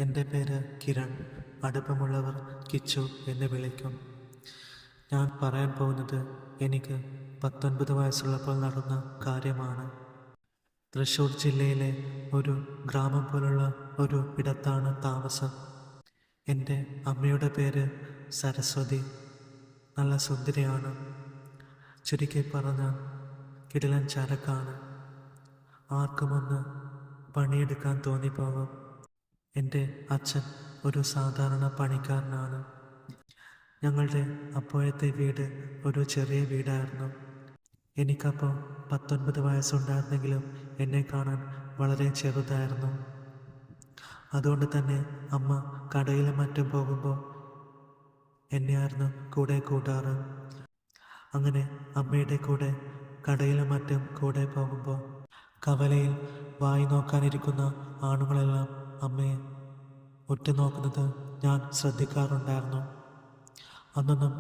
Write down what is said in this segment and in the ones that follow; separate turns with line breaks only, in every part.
എൻ്റെ പേര് കിരൺ. അടുപ്പമുള്ളവർ കിച്ചു എന്ന് വിളിക്കും. ഞാൻ പറയാൻ പോകുന്നത് എനിക്ക് 19 വയസ്സുള്ളപ്പോൾ നടന്ന കാര്യമാണ്. തൃശ്ശൂർ ജില്ലയിലെ ഒരു ഗ്രാമം പോലുള്ള ഒരു ഇടത്താണ് താമസം. എൻ്റെ അമ്മയുടെ പേര് സരസ്വതി. നല്ല സുന്ദരിയാണ്. ചുരുക്കി പറഞ്ഞാൽ കിടിലൻ ചരക്കാണ്. ആർക്കുമൊന്ന് പണിയെടുക്കാൻ തോന്നിപ്പോകും. എൻ്റെ അച്ഛൻ ഒരു സാധാരണ പണിക്കാരനാണ്. ഞങ്ങളുടെ അപ്പോഴത്തെ വീട് ഒരു ചെറിയ വീടായിരുന്നു. എനിക്കപ്പോൾ 19 വയസ്സുണ്ടായിരുന്നെങ്കിലും എന്നെ കാണാൻ വളരെ ചെറുതായിരുന്നു. അതുകൊണ്ട് തന്നെ അമ്മ കടയിലും മറ്റും പോകുമ്പോൾ എന്നെയായിരുന്നു കൂടെ കൂട്ടാറ്. അങ്ങനെ അമ്മയുടെ കൂടെ കടയിലും മറ്റും കൂടെ പോകുമ്പോൾ കവലയിൽ വായി നോക്കാനിരിക്കുന്ന ആണുങ്ങളെല്ലാം അമ്മയെ ഉറ്റുനോക്കുന്നത് ഞാൻ ശ്രദ്ധിക്കാറുണ്ടായിരുന്നു. അന്നൊന്നും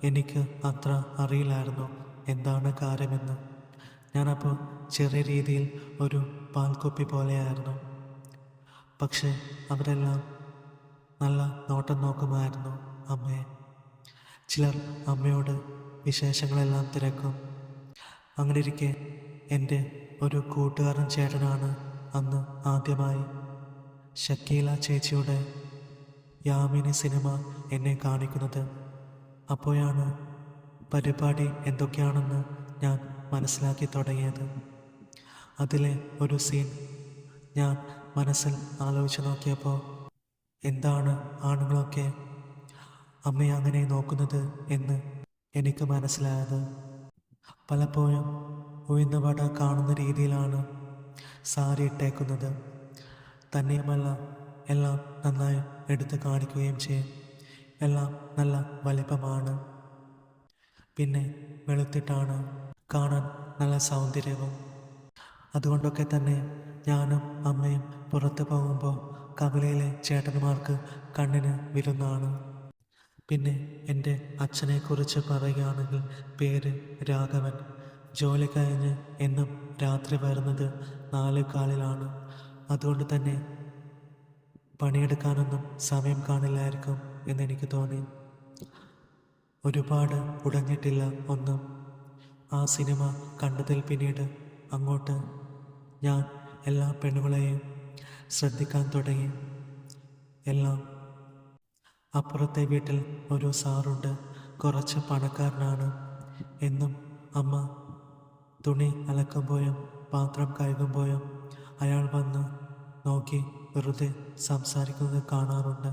എനിക്ക് അത്ര അറിയില്ലായിരുന്നു എന്താണ് കാര്യമെന്ന്. ഞാനപ്പോൾ ചെറിയ രീതിയിൽ ഒരു പാൽക്കുപ്പി പോലെയായിരുന്നു. പക്ഷേ അവരെല്ലാം നല്ല നോട്ടം നോക്കുമായിരുന്നു അമ്മയെ. ചിലർ അമ്മയോട് വിശേഷങ്ങളെല്ലാം തിരക്കും. അങ്ങനെ ഇരിക്കെ എൻ്റെ ഒരു കൂട്ടുകാരൻ ചേട്ടനാണ് അന്ന് ആദ്യമായി ഷക്കീല ചേച്ചിയുടെ യാമിനി സിനിമ എന്നെ കാണിക്കുന്നത്. അപ്പോഴാണ് പരിപാടി എന്തൊക്കെയാണെന്ന് ഞാൻ മനസ്സിലാക്കി തുടങ്ങിയത്. അതിലെ ഒരു സീൻ ഞാൻ മനസ്സിൽ ആലോചിച്ച് നോക്കിയപ്പോൾ എന്താണ് ആണുങ്ങളൊക്കെ അമ്മയെ അങ്ങനെ നോക്കുന്നത് എന്ന് എനിക്ക് മനസ്സിലായത്. പലപ്പോഴും ഉഴുന്ന വട കാണുന്ന രീതിയിലാണ് സാരി ഇട്ടേക്കുന്നത്. തന്നെയുമല്ല, എല്ലാം നന്നായി എടുത്ത് കാണിക്കുകയും ചെയ്യും. എല്ലാം നല്ല വലിപ്പമാണ്. പിന്നെ വെളുത്തിട്ടാണ്, കാണാൻ നല്ല സൗന്ദര്യവും. അതുകൊണ്ടൊക്കെ തന്നെ ഞാനും അമ്മയും പുറത്ത് പോകുമ്പോൾ കവലയിലെ ചേട്ടന്മാർക്ക് കണ്ണിന് വിരുന്നാണ്. പിന്നെ എൻ്റെ അച്ഛനെക്കുറിച്ച് പറയുകയാണെങ്കിൽ പേര് രാഘവൻ. ജോലി കഴിഞ്ഞ് എന്നും രാത്രി വരുന്നത് 4:15. അതുകൊണ്ട് തന്നെ പണിയെടുക്കാനൊന്നും സമയം കാണില്ലായിരിക്കും എന്നെനിക്ക് തോന്നി. ഒരുപാട് ഉടഞ്ഞിട്ടില്ല ഒന്നും. ആ സിനിമ കണ്ടതിൽ പിന്നീട് അങ്ങോട്ട് ഞാൻ എല്ലാ പെണ്ണുങ്ങളെയും ശ്രദ്ധിക്കാൻ തുടങ്ങി. എല്ലാം അപ്പുറത്തെ വീട്ടിൽ ഒരു സാറുണ്ട്, കുറച്ച് പണക്കാരനാണ്. എന്നും അമ്മ തുണി അലക്കുമ്പോഴും പാത്രം കഴുകുമ്പോഴും അയാൾ വന്ന് നോക്കി വെറുതെ സംസാരിക്കുന്നത് കാണാറുണ്ട്.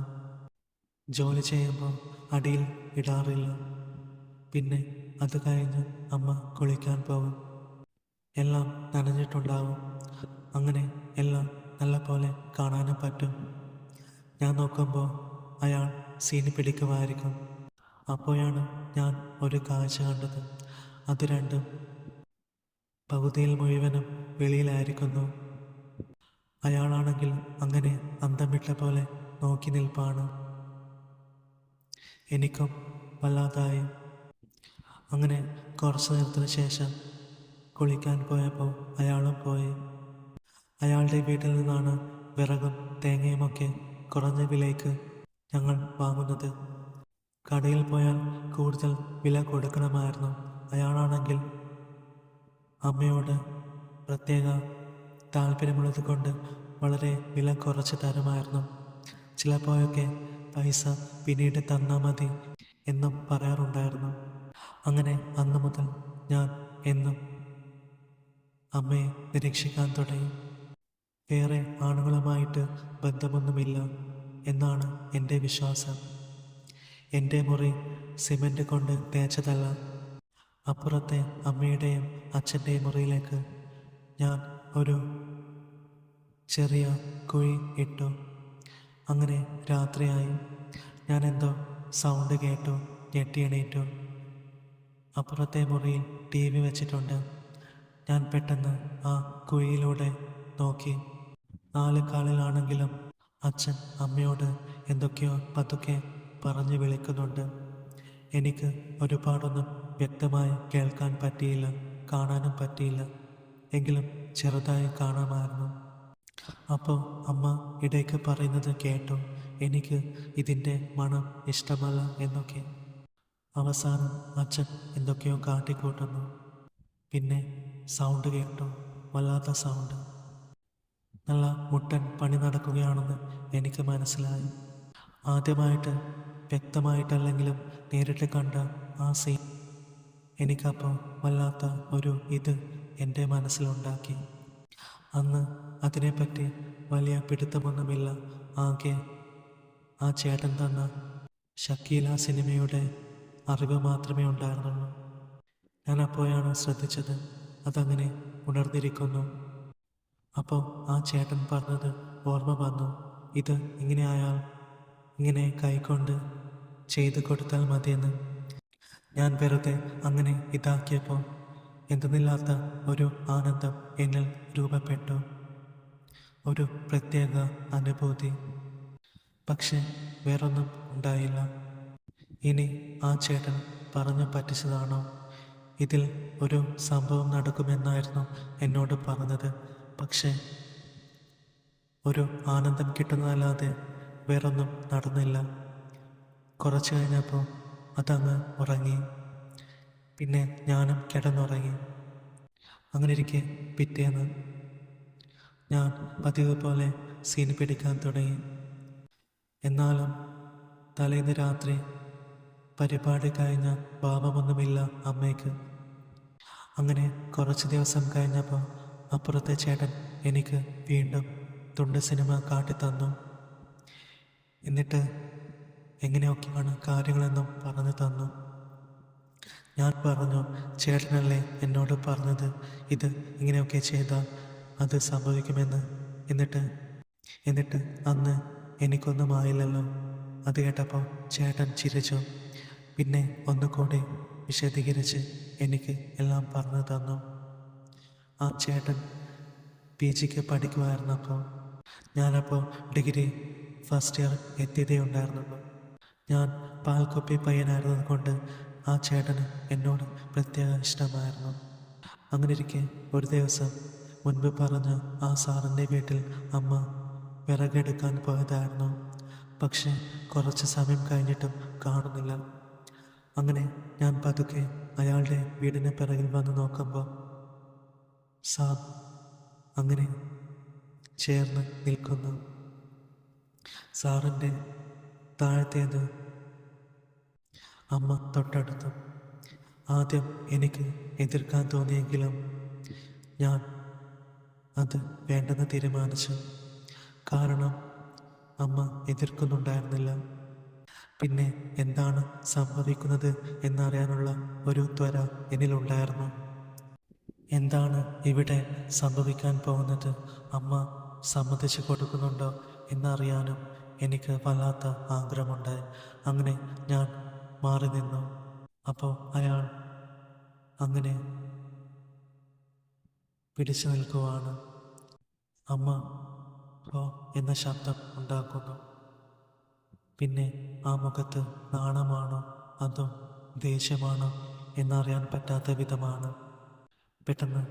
ജോലി ചെയ്യുമ്പോൾ അടിയിൽ ഇടാറില്ല. പിന്നെ അത് കഴിഞ്ഞ് അമ്മ കുളിക്കാൻ പോകും. എല്ലാം നനഞ്ഞിട്ടുണ്ടാവും. അങ്ങനെ എല്ലാം നല്ല പോലെ കാണാനും പറ്റും. ഞാൻ നോക്കുമ്പോൾ അയാൾ സീനി പിടിക്കുമായിരിക്കും. അപ്പോഴാണ് ഞാൻ ഒരു കാഴ്ച കണ്ടത്. അത് രണ്ടും പകുതിയിൽ മുഴുവനും വെളിയിലായിരിക്കുന്നു. അയാളാണെങ്കിൽ അങ്ങനെ അന്തം വിട്ട പോലെ നോക്കി നിൽപ്പാണ്. എനിക്കും വല്ലാതായി. അങ്ങനെ കുറച്ചു നേരത്തിന് ശേഷം കുളിക്കാൻ പോയപ്പോൾ അയാളും പോയി. അയാളുടെ വീട്ടിൽ നിന്നാണ് വിറകും തേങ്ങയുമൊക്കെ കുറഞ്ഞ വിലയ്ക്ക് ഞങ്ങൾ വാങ്ങുന്നത്. കടയിൽ പോയാൽ കൂടുതൽ വില കൊടുക്കണമായിരുന്നു. അയാളാണെങ്കിൽ അമ്മയോട് പ്രത്യേക താല്പര്യമുള്ളത് കൊണ്ട് വളരെ വില കുറച്ച് തരുമായിരുന്നു. ചിലപ്പോഴൊക്കെ പൈസ പിന്നീട് തന്നാൽ മതി എന്നും പറയാറുണ്ടായിരുന്നു. അങ്ങനെ അന്ന് മുതൽ ഞാൻ എന്നും അമ്മയെ നിരീക്ഷിക്കാൻ തുടങ്ങി. വേറെ ആണുങ്ങളുമായിട്ട് ബന്ധമൊന്നുമില്ല എന്നാണ് എൻ്റെ വിശ്വാസം. എൻ്റെ മുറി സിമൻറ്റ് കൊണ്ട് തേച്ചതല്ല. അപ്പുറത്തെ അമ്മയുടെയും അച്ഛൻ്റെയും മുറിയിലേക്ക് ഞാൻ ഒരു ചെറിയ കുഴി ഇട്ടു. അങ്ങനെ രാത്രിയായി. ഞാൻ എന്തോ സൗണ്ട് കേട്ടു. ഞെട്ടി എണീറ്റു. അപ്പുറത്തെ മുറിയിൽ TV വെച്ചിട്ടുണ്ട്. ഞാൻ പെട്ടെന്ന് ആ കുഴിയിലൂടെ നോക്കി. 4:15 അച്ഛൻ അമ്മയോട് എന്തൊക്കെയോ പതുക്കെ പറഞ്ഞു വിളിക്കുന്നുണ്ട്. എനിക്ക് ഒരുപാടൊന്നും വ്യക്തമായി കേൾക്കാൻ പറ്റിയില്ല, കാണാനും പറ്റിയില്ല. എങ്കിലും ചെറുതായി കാണാമായിരുന്നു. അപ്പോൾ അമ്മ ഇടയ്ക്ക് പറയുന്നത് കേട്ടു, എനിക്ക് ഇതിൻ്റെ മണം ഇഷ്ടമല്ല എന്നൊക്കെ. അവസാനം അച്ഛൻ എന്തൊക്കെയോ കാട്ടിക്കൂട്ടുന്നു. പിന്നെ സൗണ്ട് കേട്ടു, വല്ലാത്ത സൗണ്ട്. നല്ല മുട്ടൻ പണി നടക്കുകയാണെന്ന് എനിക്ക് മനസ്സിലായി. ആദ്യമായിട്ട് വ്യക്തമായിട്ടല്ലെങ്കിലും നേരിട്ട് കണ്ട ആ സീൻ എനിക്കപ്പോൾ വല്ലാത്ത ഒരു ഇത് എൻ്റെ മനസ്സിലുണ്ടാക്കി. അന്ന് അതിനെപ്പറ്റി വലിയ പിടുത്തമൊന്നുമില്ല. ആകെ ആ ചേട്ടൻ തന്ന ഷക്കീല സിനിമയുടെ അറിവ് മാത്രമേ ഉണ്ടായിരുന്നുള്ളൂ. ഞാൻ അപ്പോഴാണ് ശ്രദ്ധിച്ചത് അതങ്ങനെ ഉണർന്നിരിക്കുന്നു. അപ്പോൾ ആ ചേട്ടൻ പറഞ്ഞത് ഓർമ്മ വന്നു. ഇത് ഇങ്ങനെ ആയാൽ ഇങ്ങനെ കൈകൊണ്ട് ചെയ്തു കൊടുത്താൽ മതിയെന്ന്. ഞാൻ വെറുതെ അങ്ങനെ ഇതാക്കിയപ്പോൾ എന്തെന്നില്ലാത്ത ഒരു ആനന്ദം എന്നിൽ രൂപപ്പെട്ടു, ഒരു പ്രത്യേക അനുഭൂതി. പക്ഷെ വേറൊന്നും ഉണ്ടായില്ല. ഇനി ആ ചേട്ടൻ പറഞ്ഞു പറ്റിച്ചതാണോ? ഇതിൽ ഒരു സംഭവം നടക്കുമെന്നായിരുന്നു എന്നോട് പറഞ്ഞത്. പക്ഷെ ഒരു ആനന്ദം കിട്ടുന്നതല്ലാതെ വേറൊന്നും നടന്നില്ല. കുറച്ച് കഴിഞ്ഞപ്പോൾ അതങ്ങ് ഉറങ്ങി. പിന്നെ ഞാനും കിടന്നുറങ്ങി. അങ്ങനെ ഇരിക്കെ പിറ്റേന്ന് ഞാൻ പതിവ് പോലെ സീൻ പിടിക്കാൻ തുടങ്ങി. എന്നാലും തലേന്ന് രാത്രി പരിപാടി കഴിഞ്ഞ ഭാവമൊന്നുമില്ല അമ്മയ്ക്ക്. അങ്ങനെ കുറച്ച് ദിവസം കഴിഞ്ഞപ്പോൾ അപ്പുറത്തെ ചേട്ടൻ എനിക്ക് വീണ്ടും തുണ്ട് സിനിമ കാട്ടിത്തന്നു. എന്നിട്ട് എങ്ങനെയൊക്കെയാണ് കാര്യങ്ങളെന്നും പറഞ്ഞു തന്നു. ഞാൻ പറഞ്ഞു, ചേട്ടനല്ലേ എന്നോട് പറഞ്ഞത് ഇത് ഇങ്ങനെയൊക്കെ ചെയ്താൽ അത് സംഭവിക്കുമെന്ന്. എന്നിട്ട് അന്ന് എനിക്കൊന്നും ആയില്ലല്ലോ. അത് കേട്ടപ്പോൾ ചേട്ടൻ ചിരിച്ചു. പിന്നെ ഒന്നുകൂടി വിശദീകരിച്ച് എനിക്ക് എല്ലാം പറഞ്ഞു തന്നു. ആ ചേട്ടൻ PGക്ക് പഠിക്കുമായിരുന്നപ്പോൾ. ഞാനപ്പോൾ ഡിഗ്രി ഫസ്റ്റ് ഇയർ എത്തിയതേ ഉണ്ടായിരുന്നുള്ളൂ. ഞാൻ പാൽക്കൊപ്പി പയ്യനായിരുന്നത് കൊണ്ട് ആ ചേട്ടന് എന്നോട് പ്രത്യേക ഇഷ്ടമായിരുന്നു. അങ്ങനെ ഇരിക്കെ ഒരു ദിവസം മുൻപ് പറഞ്ഞ ആ സാറിൻ്റെ വീട്ടിൽ അമ്മ വിറകെടുക്കാൻ പോയതായിരുന്നു. പക്ഷെ കുറച്ച് സമയം കഴിഞ്ഞിട്ടും കാണുന്നില്ല. അങ്ങനെ ഞാൻ പതുക്കെ അയാളുടെ വീടിന് പിറകിൽ വന്ന് നോക്കുമ്പോൾ സാർ അങ്ങനെ ചേർന്ന് നിൽക്കുന്നു. സാറിൻ്റെ താഴത്തേത് അമ്മ തൊട്ടടുത്തു. ആദ്യം എനിക്ക് എതിർക്കാൻ തോന്നിയെങ്കിലും ഞാൻ അത് വേണ്ടെന്ന് തീരുമാനിച്ചു. കാരണം അമ്മ എതിർക്കുന്നുണ്ടായിരുന്നില്ല. പിന്നെ എന്താണ് സംഭവിക്കുന്നത് എന്നറിയാനുള്ള ഒരു ത്വര എന്നിലുണ്ടായിരുന്നു. എന്താണ് ഇവിടെ സംഭവിക്കാൻ പോകുന്നത്, അമ്മ സമ്മതിച്ചു കൊടുക്കുന്നുണ്ടോ എന്നറിയാനും എനിക്ക് വല്ലാത്ത ആഗ്രഹമുണ്ടായി. അങ്ങനെ ഞാൻ മാറി നിന്നു. അപ്പോൾ അയാൾ അങ്ങനെ പിടിച്ചു നിൽക്കുവാണ്. അമ്മ ഹോ എന്ന ശബ്ദം ഉണ്ടാക്കുന്നു. പിന്നെ ആ മുഖത്ത് നാണമാണോ അതോ ദേഷ്യമാണോ എന്നറിയാൻ പറ്റാത്ത വിധമാണ്. പെട്ടെന്ന്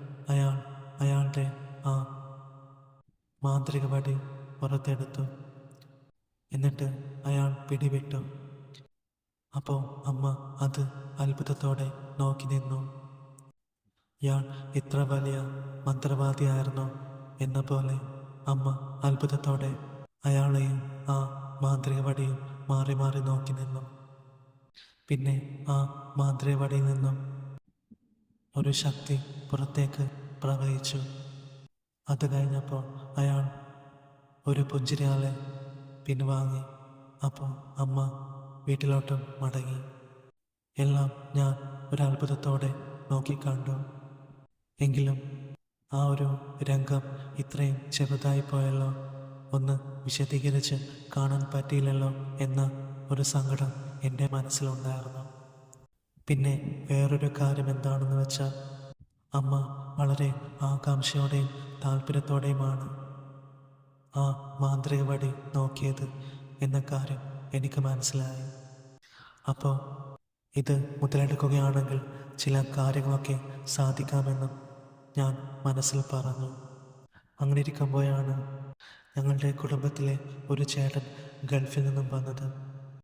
അയാളുടെ ആ മാന്ത്രിക വടി പുറത്തെടുത്തു. എന്നിട്ട് അയാൾ പിടിവിട്ടു. അപ്പോൾ അമ്മ അത് അത്ഭുതത്തോടെ നോക്കി നിന്നു. ഇയാൾ ഇത്ര വലിയ മന്ത്രവാദിയായിരുന്നോ എന്ന പോലെ അമ്മ അത്ഭുതത്തോടെ അയാളെയും ആ മാന്ത്രിക വടിയും മാറി മാറി നോക്കി നിന്നു. പിന്നെ ആ മാന്ത്രിക വടിയിൽ നിന്നും ഒരു ശക്തി പുറത്തേക്ക് പ്രവഹിച്ചു. അത് കഴിഞ്ഞപ്പോൾ അയാൾ ഒരു പുഞ്ചിരിയാലെ പിൻവാങ്ങി. അപ്പോൾ അമ്മ വീട്ടിലോട്ടും മടങ്ങി. എല്ലാം ഞാൻ ഒരത്ഭുതത്തോടെ നോക്കിക്കണ്ടു. എങ്കിലും ആ ഒരു രംഗം ഇത്രയും ചെറുതായി പോയല്ലോ, ഒന്ന് വിശദീകരിച്ച് കാണാൻ പറ്റിയില്ലല്ലോ എന്ന ഒരു സങ്കടം എൻ്റെ മനസ്സിലുണ്ടായിരുന്നു. പിന്നെ വേറൊരു കാര്യം എന്താണെന്ന് വെച്ചാൽ അമ്മ വളരെ ആകാംക്ഷയോടെയും താല്പര്യത്തോടെയുമാണ് ആ മാന്ത്രിക വടി നോക്കിയത് എന്ന കാര്യം എനിക്ക് മനസ്സിലായി. അപ്പോൾ ഇത് മുതലെടുക്കുകയാണെങ്കിൽ ചില കാര്യങ്ങളൊക്കെ സാധിക്കാമെന്നും ഞാൻ മനസ്സിൽ പറഞ്ഞു. അങ്ങനെ ഇരിക്കുമ്പോഴാണ് ഞങ്ങളുടെ കുടുംബത്തിലെ ഒരു ചേട്ടൻ ഗൾഫിൽ നിന്നും വന്നത്.